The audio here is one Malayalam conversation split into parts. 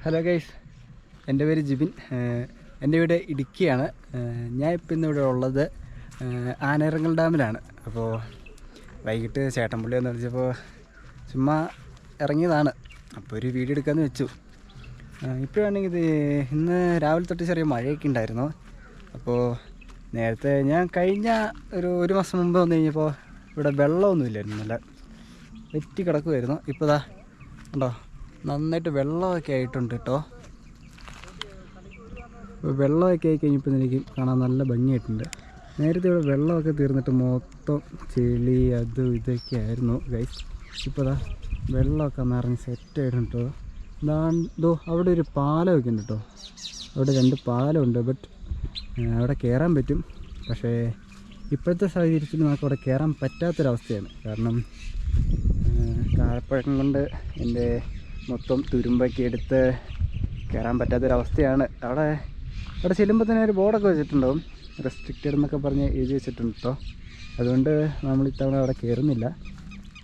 ഹലോ ഗൈസ്, എൻ്റെ പേര് ജിബിൻ. എൻ്റെ വീട് ഇടുക്കിയാണ്. ഞാൻ ഇപ്പം ഇന്നിവിടെ ഉള്ളത് ആനയിറങ്ങൽ ഡാമിലാണ്. അപ്പോൾ വൈകിട്ട് ചേട്ടൻപുള്ളി എന്ന് വിളിച്ചപ്പോൾ ചുമ്മാ ഇറങ്ങിയതാണ്. അപ്പോൾ ഒരു വീഡിയോ എടുക്കാമെന്ന് വെച്ചു. ഇപ്പോഴാണെങ്കിൽ ഇത് ഇന്ന് രാവിലെ തൊട്ട് ചെറിയ മഴയൊക്കെ ഉണ്ടായിരുന്നു. അപ്പോൾ നേരത്തെ ഞാൻ കഴിഞ്ഞ ഒരു മാസം മുമ്പ് വന്നു കഴിഞ്ഞപ്പോൾ ഇവിടെ വെള്ളമൊന്നുമില്ലായിരുന്നു, നല്ല വെറ്റി കിടക്കുമായിരുന്നു. ഇപ്പോൾ ദാ ഉണ്ടോ, നന്നായിട്ട് വെള്ളമൊക്കെ ആയിട്ടുണ്ട് കേട്ടോ. വെള്ളമൊക്കെ ആയി കഴിഞ്ഞപ്പോൾ എനിക്ക് കാണാൻ നല്ല ഭംഗിയായിട്ടുണ്ട്. നേരത്തെ ഇവിടെ വെള്ളമൊക്കെ തീർന്നിട്ട് മൊത്തം ചെളി അതും ഇതൊക്കെ ആയിരുന്നു ഗൈസ്. ഇപ്പോൾ ദാ വെള്ളമൊക്കെ നിറഞ്ഞ് സെറ്റായിട്ടുണ്ട് കേട്ടോ. ഇതാണ്ടോ അവിടെ ഒരു പാലമൊക്കെ ഉണ്ട് കേട്ടോ. അവിടെ 2 പാലമുണ്ട്. ബട്ട് അവിടെ കയറാൻ പറ്റും. പക്ഷേ ഇപ്പോഴത്തെ സാഹചര്യത്തിൽ നമുക്ക് അവിടെ കയറാൻ പറ്റാത്തൊരവസ്ഥയാണ്. കാരണം കാലപ്പഴക്കം കൊണ്ട് എൻ്റെ മൊത്തം തുരുമ്പൊക്കെ എടുത്ത് കയറാൻ പറ്റാത്തൊരവസ്ഥയാണ്. അവിടെ ചെല്ലുമ്പോൾ തന്നെ ഒരു ബോർഡൊക്കെ വെച്ചിട്ടുണ്ടാവും, റെസ്ട്രിക്റ്റഡ് എന്നൊക്കെ പറഞ്ഞ് എഴുതി വെച്ചിട്ടുണ്ട് കേട്ടോ. അതുകൊണ്ട് നമ്മൾ ഇത്തവണ അവിടെ കയറുന്നില്ല.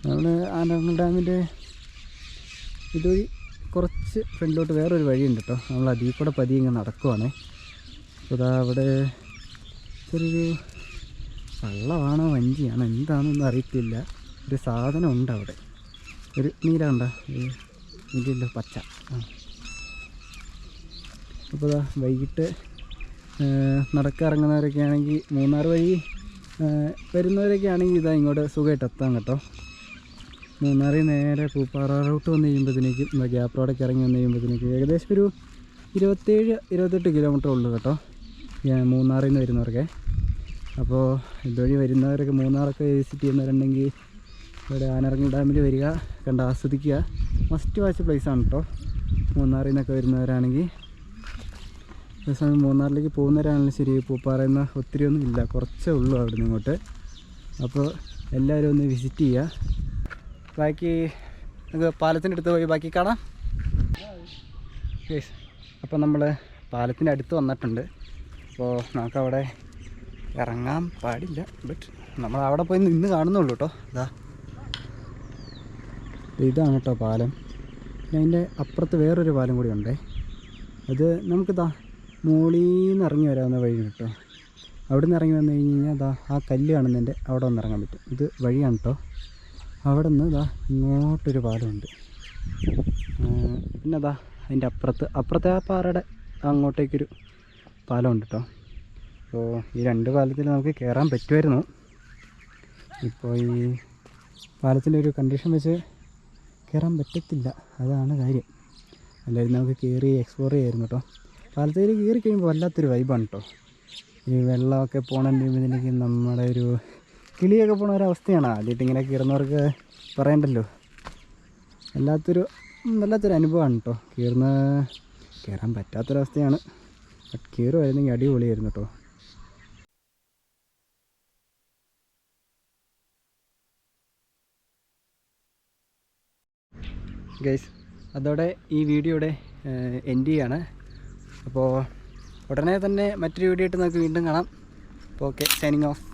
നമ്മൾ ആനയിറങ്ങൽ ഡാമിൻ്റെ ഇതുവഴി കുറച്ച് ഫ്രണ്ടിലോട്ട് വേറൊരു വഴിയുണ്ട് കേട്ടോ. നമ്മൾ അതിൽ കൂടെ പതിയെ ഇങ്ങനെ നടക്കുവാണ്. അപ്പോൾ അതാ അവിടെ ചെറിയൊരു വള്ളമാണോ വഞ്ചിയാണോ എന്താണെന്നൊന്നും അറിയത്തില്ല. ഒരു സാധനം ഉണ്ട് അവിടെ, ഒരു നീല ഉണ്ടോ, ഇതില്ല പച്ച. അപ്പോൾ ഇതാ വൈകിട്ട് നടക്കിറങ്ങുന്നവരൊക്കെ ആണെങ്കിൽ മൂന്നാർ വഴി വരുന്നവരൊക്കെ ആണെങ്കിൽ ഇതാ ഇങ്ങോട്ട് സുഖമായിട്ട് എത്താം കേട്ടോ. മൂന്നാറിൽ നേരെ പൂപ്പാറ റൂട്ട് വന്ന് കഴിയുമ്പോഴത്തേക്കും എന്താ ഗ്യാപ്പ് റോഡൊക്കെ ഇറങ്ങി വന്ന് കഴിയുമ്പോഴത്തേക്കും ഏകദേശം ഒരു 27-28 കിലോമീറ്റർ ഉള്ളൂ കേട്ടോ മൂന്നാറിൽ നിന്ന് വരുന്നവർക്ക്. അപ്പോൾ ഇതുവഴി വരുന്നവരൊക്കെ മൂന്നാറൊക്കെ വിസിറ്റ് ചെയ്യുന്നവരുണ്ടെങ്കിൽ ഇവിടെ ആനയിറങ്ങൽ ഡാമിൽ വരിക, കണ്ട് ആസ്വദിക്കുക. മസ്റ്റ് വാച്ച് പ്ലേസാണ് കേട്ടോ. മൂന്നാറിൽ നിന്നൊക്കെ വരുന്നവരാണെങ്കിൽ, അതേസമയം മൂന്നാറിലേക്ക് പോകുന്നവരാണെങ്കിലും ശരി, പൂപ്പാറയിൽ നിന്ന് ഒത്തിരി ഒന്നും ഇല്ല, കുറച്ചേ ഉള്ളൂ അവിടെ നിന്ന് ഇങ്ങോട്ട്. അപ്പോൾ എല്ലാവരും ഒന്ന് വിസിറ്റ് ചെയ്യുക. ബാക്കി നമുക്ക് പാലത്തിൻ്റെ അടുത്ത് പോയി ബാക്കി കാണാം. യെസ്, അപ്പോൾ നമ്മൾ പാലത്തിൻ്റെ അടുത്ത് വന്നിട്ടുണ്ട്. അപ്പോൾ നമുക്കവിടെ ഇറങ്ങാൻ പാടില്ല, ബട്ട് നമ്മൾ അവിടെ പോയി നിന്ന് കാണുന്നുള്ളൂ കേട്ടോ. ഇതാണ് കേട്ടോ പാലം. പിന്നെ അതിൻ്റെ അപ്പുറത്ത് വേറൊരു പാലം കൂടി ഉണ്ടേ. അത് നമുക്ക് മുകളിൽ നിന്ന് ഇറങ്ങി വരാവുന്ന വഴി കേട്ടോ. അവിടെ നിന്ന് ഇറങ്ങി വന്നു കഴിഞ്ഞ് കഴിഞ്ഞാൽ ആ കല്ല് കാണുന്നതിൻ്റെ അവിടെ വന്ന് ഇറങ്ങാൻ പറ്റും. ഇത് വഴിയാണ് കേട്ടോ. അവിടെ നിന്ന് ഇങ്ങോട്ടൊരു പാലമുണ്ട്. പിന്നെ അതിൻ്റെ അപ്പുറത്തെ ആ പാറയുടെ അങ്ങോട്ടേക്കൊരു പാലമുണ്ട് കേട്ടോ. അപ്പോൾ ഈ 2 പാലത്തിൽ നമുക്ക് കയറാൻ പറ്റുമായിരുന്നു. ഇപ്പോൾ ഈ പാലത്തിൻ്റെ ഒരു കണ്ടീഷൻ വെച്ച് കയറാൻ പറ്റത്തില്ല, അതാണ് കാര്യം. എല്ലാവരും നമുക്ക് കയറി എക്സ്പ്ലോർ ചെയ്യായിരുന്നു കേട്ടോ. പാലത്തിൽ കയറി കഴിയുമ്പോൾ വല്ലാത്തൊരു വൈബാണ് കേട്ടോ. ഈ വെള്ളമൊക്കെ പോകണമെന്നുണ്ടെങ്കിൽ നമ്മുടെ ഒരു കിളിയൊക്കെ പോണ ഒരവസ്ഥയാണ്. ആദ്യമായിട്ട് ഇങ്ങനെ കയറുന്നവർക്ക് പറയണ്ടല്ലോ, വല്ലാത്തൊരു അനുഭവമാണ് കേട്ടോ. കയറാൻ പറ്റാത്തൊരവസ്ഥയാണ്. ബട്ട് കയറുമായിരുന്നെങ്കിൽ അടിപൊളിയായിരുന്നു കേട്ടോ. ഗൈസ്, അതോടെ ഈ വീഡിയോയുടെ എൻഡ് ചെയ്യാണ്. അപ്പോൾ ഉടനെ തന്നെ മറ്റൊരു വീഡിയോ ആയിട്ട് നമുക്ക് വീണ്ടും കാണാം. അപ്പോൾ ഓക്കെ, സൈനിങ് ഓഫ്.